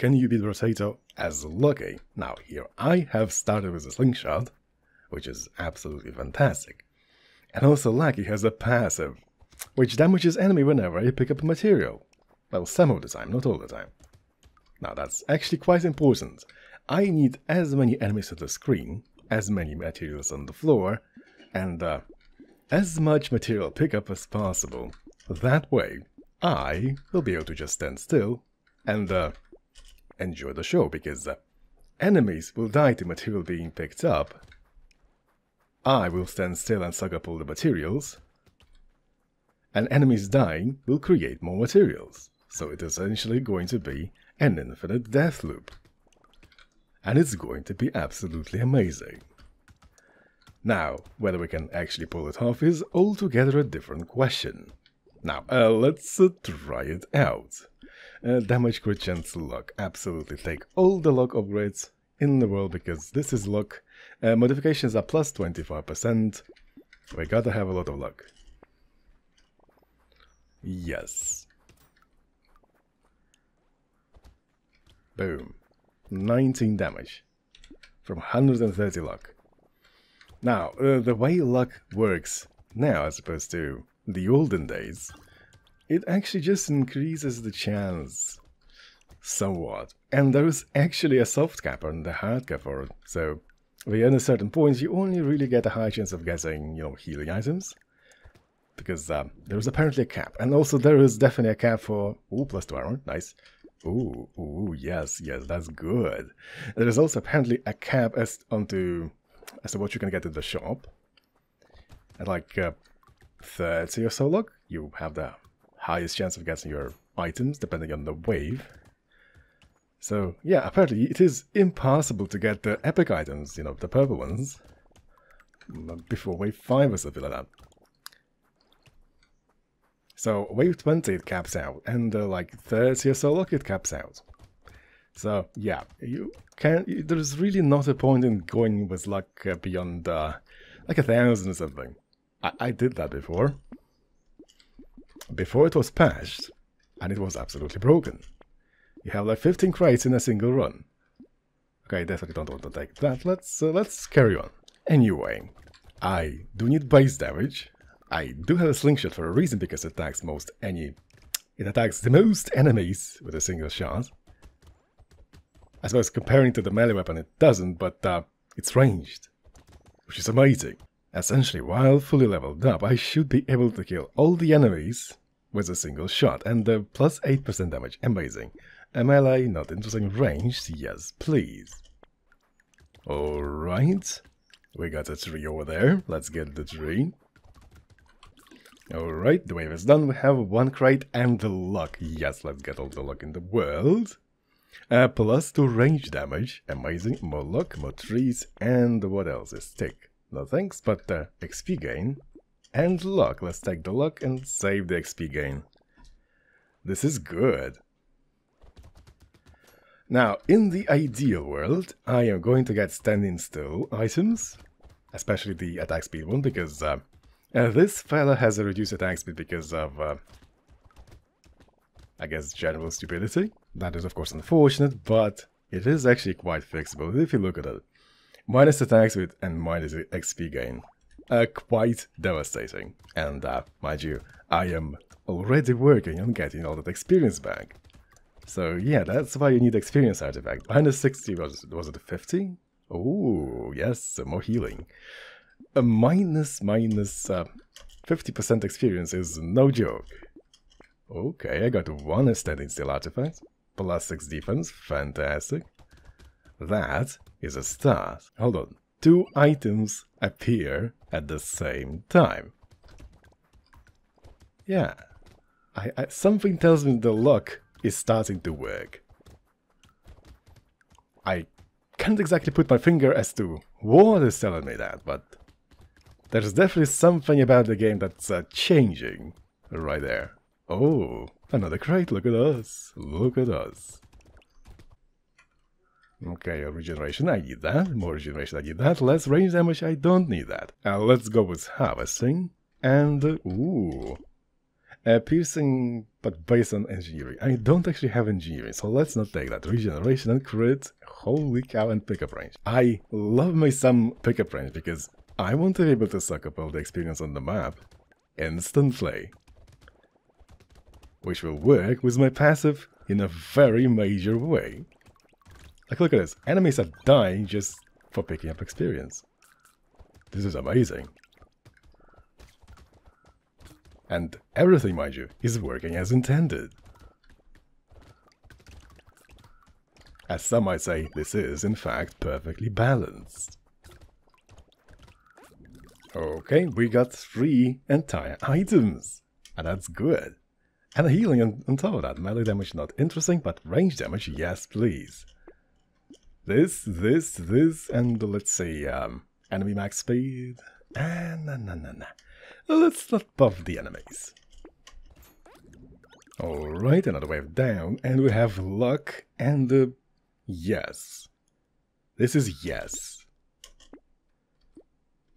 can you beat Brotato as lucky? Now here I have started with a Slingshot, which is absolutely fantastic. And also Lucky has a passive, which damages enemy whenever you pick up a material. Well, some of the time, not all the time. Now that's actually quite important. I need as many enemies on the screen, as many materials on the floor, and as much material pickup as possible. That way, I will be able to just stand still and enjoy the show, because enemies will die to material being picked up. I will stand still and suck up all the materials, and enemies dying will create more materials. So it's essentially going to be an infinite death loop. And it's going to be absolutely amazing. Now, whether we can actually pull it off is altogether a different question. Now, let's try it out. Damage, crit chance, luck. Absolutely take all the luck upgrades in the world, because this is luck. Modifications are plus 25%. We gotta have a lot of luck. Yes. Boom. 19 damage from 130 luck. Now, the way luck works now as opposed to the olden days, it actually just increases the chance somewhat. And there is actually a soft cap and a hard cap for it. So, beyond a certain point, you only really get a high chance of getting, healing items. Because there is apparently a cap. And also there is definitely a cap for... Ooh, plus 2 armor. Nice. Ooh, yes, that's good. There is also apparently a cap as to what you can get in the shop. At like 30 or so luck, you have the highest chance of getting your items, depending on the wave. So, yeah, apparently it is impossible to get the epic items, the purple ones, before wave 5 or something like that. So, wave 20 it caps out, and like 30 or so luck it caps out. So, yeah, there's really not a point in going with luck beyond like 1,000 or something. I did that before. Before it was patched, and it was absolutely broken. You have like 15 crates in a single run. Okay, definitely don't want to take that. Let's carry on. Anyway, I do need base damage. I do have a Slingshot for a reason, because it attacks it attacks the most enemies with a single shot. I suppose comparing to the melee weapon it doesn't, but it's ranged, which is amazing. Essentially, while fully leveled up, I should be able to kill all the enemies with a single shot, and plus 8% damage. Amazing. A melee, not interesting. Ranged, yes, please. Alright. We got a tree over there. Let's get the tree. Alright, the wave is done. We have 1 crate and the luck. Yes, let's get all the luck in the world. Plus 2 range damage. Amazing. More luck, more trees, and what else? A stick. No thanks, but XP gain. And luck. Let's take the luck and save the XP gain. This is good. Now, in the ideal world, I am going to get standing still items. Especially the attack speed one, because this fella has a reduced attack speed because of, I guess, general stupidity. That is, of course, unfortunate, but it is actually quite fixable if you look at it. Minus attack speed and minus XP gain. Quite devastating. And, mind you, I am already working on getting all that experience back. So, yeah, that's why you need experience artifact. Minus 60, was it 50? Oh, yes, more healing. Minus 50% experience is no joke. Okay, I got 1 standing still artifact. Plus 6 defense, fantastic. That is a start. Hold on, 2 items appear at the same time. Yeah, something tells me the luck is starting to work. I can't exactly put my finger as to what is telling me that, but there's definitely something about the game that's changing right there. Oh, another crate, look at us, look at us. Okay, regeneration, I need that. More regeneration, I need that. Less range damage, I don't need that. Let's go with harvesting. And, ooh, Piercing, but based on engineering. I don't actually have engineering, so let's not take that. Regeneration and crit. Holy cow, and pickup range. I love me some pickup range because I want to be able to suck up all the experience on the map instantly. Which will work with my passive in a very major way. Like, look at this. Enemies are dying just for picking up experience. This is amazing. And everything, mind you, is working as intended. As some might say, this is, in fact, perfectly balanced. Okay, we got 3 entire items. And that's good. And a healing on top of that. Melee damage not interesting, but range damage, yes please. This, and let's say, enemy max speed. Nah. Let's not buff the enemies. Alright, another wave down, and we have luck and yes. This is yes.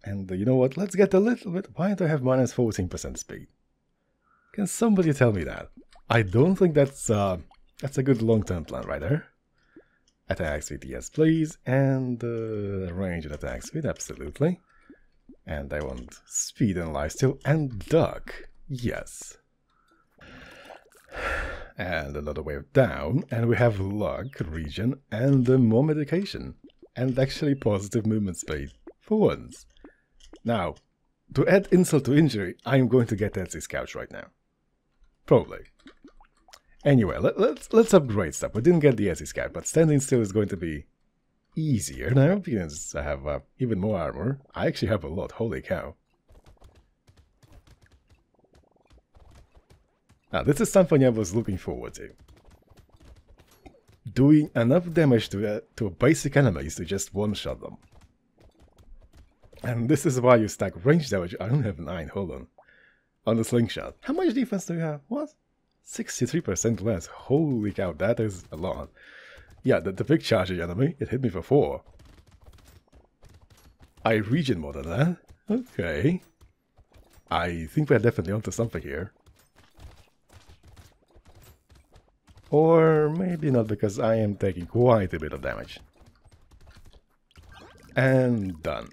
And you know what, let's get a little bit... Why do I have minus 14% speed? Can somebody tell me that? I don't think that's a good long-term plan right there. Attack speed, yes please, and range and attack speed, absolutely. And I want speed and lifesteal and duck, yes. And another wave down, and we have luck, regen, and more medication. And actually positive movement speed, for once. Now, to add insult to injury, I'm going to get Etsy Scouts right now. Probably. Anyway, let's upgrade stuff. We didn't get the Etsy Scout, but standing still is going to be easier now, because I have even more armor. I actually have a lot, holy cow. Now, this is something I was looking forward to. Doing enough damage to basic enemies to just one-shot them. And this is why you stack range damage. I don't have 9, hold on. On the Slingshot. How much defense do you have? What? 63% less. Holy cow, that is a lot. Yeah, the big charging enemy, it hit me for 4. I regen more than that. Okay. I think we're definitely onto something here. Or maybe not, because I am taking quite a bit of damage. And done.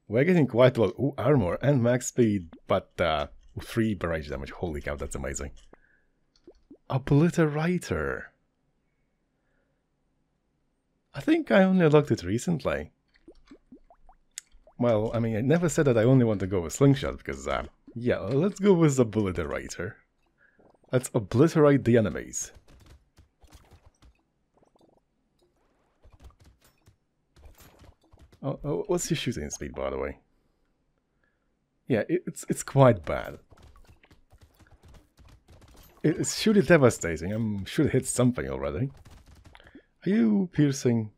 We're getting quite a lot of armor and max speed, but 3 barrage damage. Holy cow, that's amazing. Obliterator. I think I only unlocked it recently. Well, I mean, I never said that I only want to go with Slingshot, because, yeah, let's go with Obliterator. Let's obliterate the enemies. Oh, what's your shooting speed, by the way? Yeah, it's quite bad. It's surely devastating. I'm sure it hit something already. Are you piercing?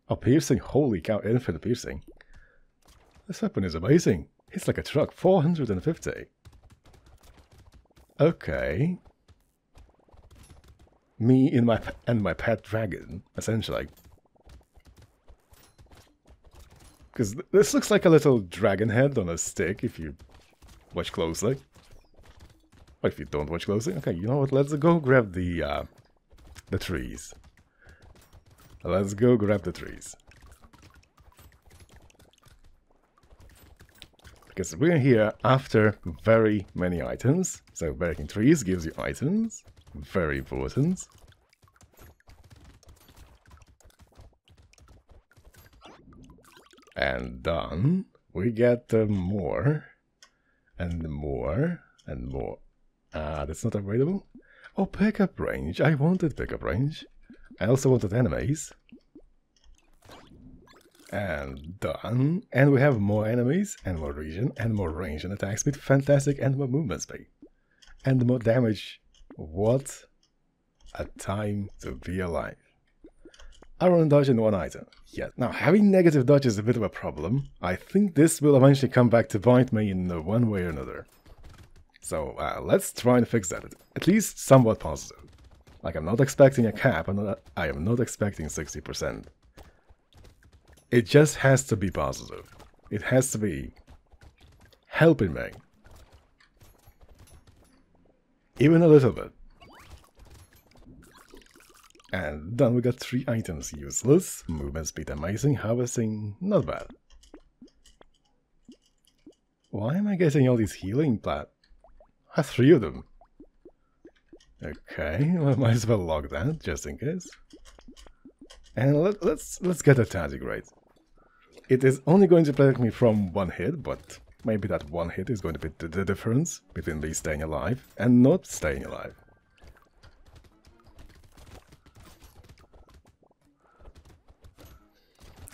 Oh, piercing! Holy cow, infinite piercing. This weapon is amazing. It's like a truck. 450. Okay. Me and my pet dragon, essentially. Because this looks like a little dragon head on a stick if you watch closely. Or if you don't watch closely. Okay, you know what? Let's go grab the trees. Let's go grab the trees. Because we're here after very many items. So breaking trees gives you items. Very important. And done. We get more. And more. And more. That's not available. Oh, pickup range. I wanted pickup range. I also wanted enemies. And done. And we have more enemies, and more region, and more range and attack speed. Fantastic, and more movement speed. And more damage. What a time to be alive. Iron dodge and 1 item. Yeah, now having negative dodge is a bit of a problem. I think this will eventually come back to bite me in one way or another. So let's try and fix that. At least somewhat positive. Like, I'm not expecting a cap, I am not expecting 60%. It just has to be positive. It has to be helping me. Even a little bit. And then we got 3 items. Useless, movement speed amazing, harvesting not bad. Why am I getting all these healing plat? I have 3 of them. Okay, well, might as well log that, just in case. And let's get a tardigrade. It is only going to protect me from 1 hit, but maybe that 1 hit is going to be the difference between me staying alive and not staying alive.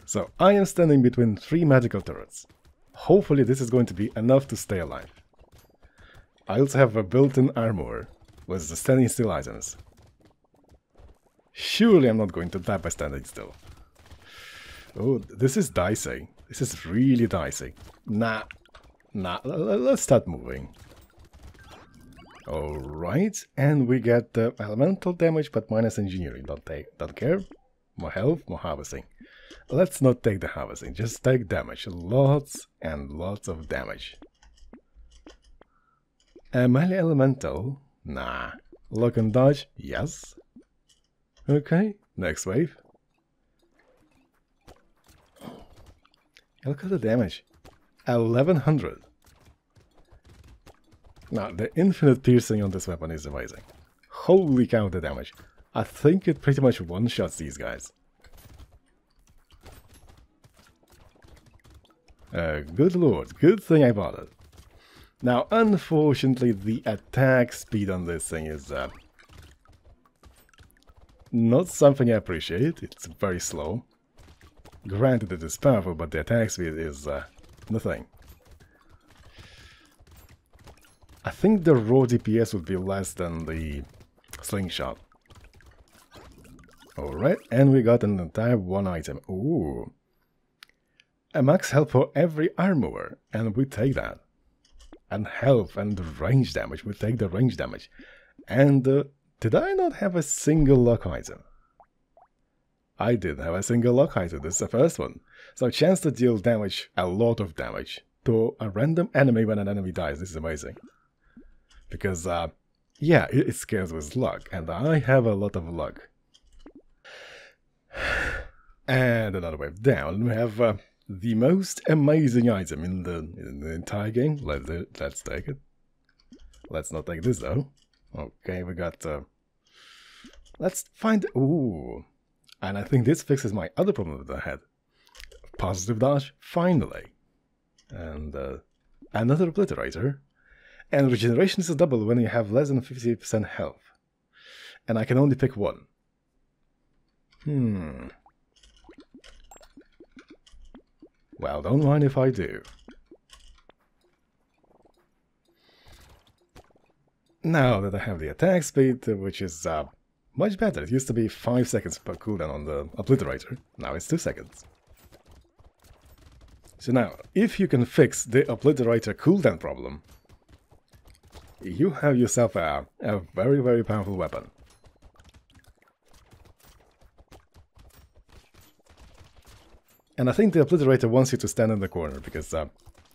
So I am standing between 3 magical turrets. Hopefully this is going to be enough to stay alive. I also have a built-in armor with the standing still items. Surely I'm not going to die by standing still. Oh, this is dicey. This is really dicey. Nah, let's start moving. Alright, and we get the elemental damage but minus engineering. Don't care. More health, more harvesting. Let's not take the harvesting, just take damage. Lots and lots of damage. Melee elemental? Nah. Lock and dodge? Yes. Okay, next wave. Look at the damage. 1100. Now, the infinite piercing on this weapon is amazing. Holy cow, the damage. I think it pretty much one-shots these guys. Good lord, good thing I bought it. Now, unfortunately, the attack speed on this thing is not something I appreciate. It's very slow. Granted, it is powerful, but the attack speed is nothing. I think the raw DPS would be less than the Slingshot. Alright, and we got an entire 1 item. Ooh. A max health for every armor, and we take that. And health and range damage, we take the range damage. And did I not have a single lock item? I did have a single lock item, this is the first one. So chance to deal damage, a lot of damage, to a random enemy when an enemy dies. This is amazing. Because, yeah, it scales with luck, and I have a lot of luck. And another wave down, we have the most amazing item in the entire game. Let's take it. Let's not take this though. Okay, we got. Let's find. Ooh, and I think this fixes my other problem that I had. Positive dodge, finally, and another obliterator. And regeneration is a double when you have less than 50% health, and I can only pick 1. Well, don't mind if I do. Now that I have the attack speed, which is much better. It used to be 5 seconds per cooldown on the obliterator. Now it's 2 seconds. So now, if you can fix the obliterator cooldown problem, you have yourself a very, very powerful weapon. And I think the obliterator wants you to stand in the corner, because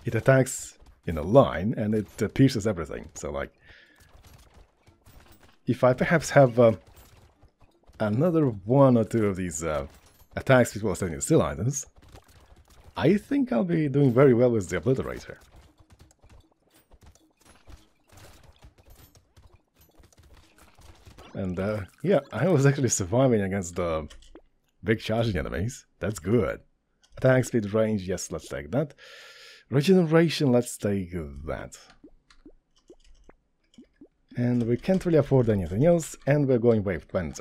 it attacks in a line and it pierces everything. So, like, if I perhaps have another 1 or 2 of these attacks while standing still items, I think I'll be doing very well with the obliterator. And yeah, I was actually surviving against the big charging enemies. That's good. Attack speed, range, yes, let's take that. Regeneration, let's take that. And we can't really afford anything else, and we're going wave 20.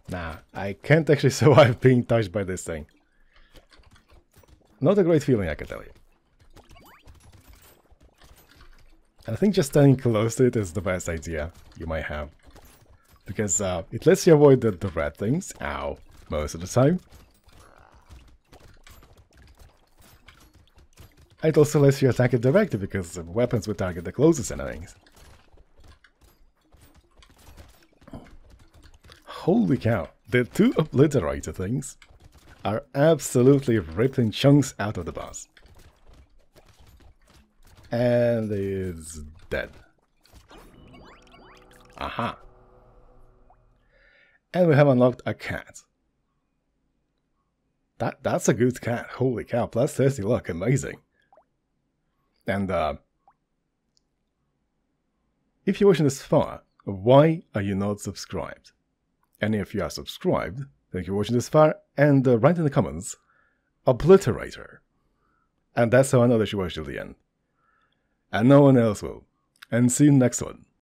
Nah, I can't actually survive being touched by this thing. Not a great feeling, I can tell you. I think just standing close to it is the best idea you might have. Because it lets you avoid the red things, ow, most of the time. It also lets you attack it directly, because weapons will target the closest enemies. Holy cow, the 2 obliterator things are absolutely ripping chunks out of the boss. And it's dead. Aha. And we have unlocked a cat. That's a good cat. Holy cow, plus 30 luck, amazing. And if you're watching this far, why are you not subscribed? And if you are subscribed, thank you for watching this far, and write in the comments, Obliterator. And that's how I know that you watched till the end. And no one else will. And see you next one.